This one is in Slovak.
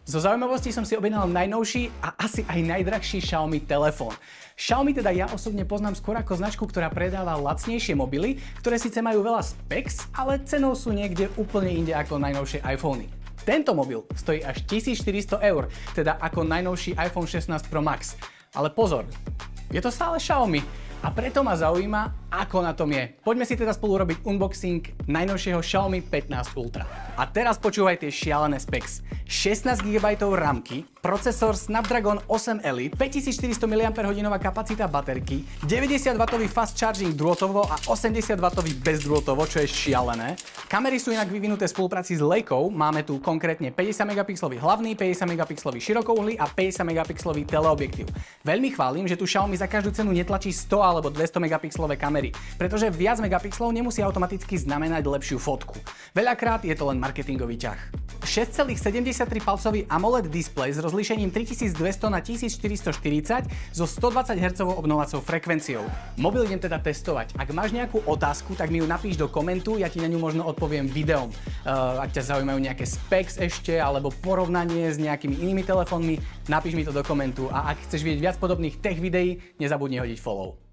Zo zaujímavosti som si objednal najnovší a asi aj najdrahší Xiaomi telefón. Xiaomi teda ja osobne poznám skôr ako značku, ktorá predáva lacnejšie mobily, ktoré síce majú veľa specs, ale cenou sú niekde úplne inde ako najnovšie iPhony. Tento mobil stojí až 1400 €, teda ako najnovší iPhone 16 Pro Max. Ale pozor, je to stále Xiaomi. A preto ma zaujíma, ako na tom je. Poďme si teda spolu robiť unboxing najnovšieho Xiaomi 15 Ultra. A teraz počúvaj tie šialené specs. 16 GB ramky, procesor Snapdragon 8 Elite, 5400 mAh kapacita baterky, 90W fast charging drôtovo a 80W bezdrôtovo, čo je šialené. Kamery sú inak vyvinuté v spolupráci s Leikou. Máme tu konkrétne 50 megapixelový hlavný, 50 megapixelový širokouhlý a 50 megapixelový teleobjektív. Veľmi chválim, že tu Xiaomi za každú cenu netlačí 100 alebo 200 megapixelové kamery, pretože viac megapixelov nemusí automaticky znamenať lepšiu fotku. Veľakrát je to len marketingový ťah. 6,73 palcový AMOLED displej s rozlíšením 3200 na 1440 so 120 Hz obnovacou frekvenciou. Mobil idem teda testovať. Ak máš nejakú otázku, tak mi ju napíš do komentu, ja ti na ňu možno odpoviem videom. Ak ťa zaujímajú nejaké specs ešte alebo porovnanie s nejakými inými telefónmi, napíš mi to do komentu a ak chceš vidieť viac podobných tech videí, nezabudni hodiť follow.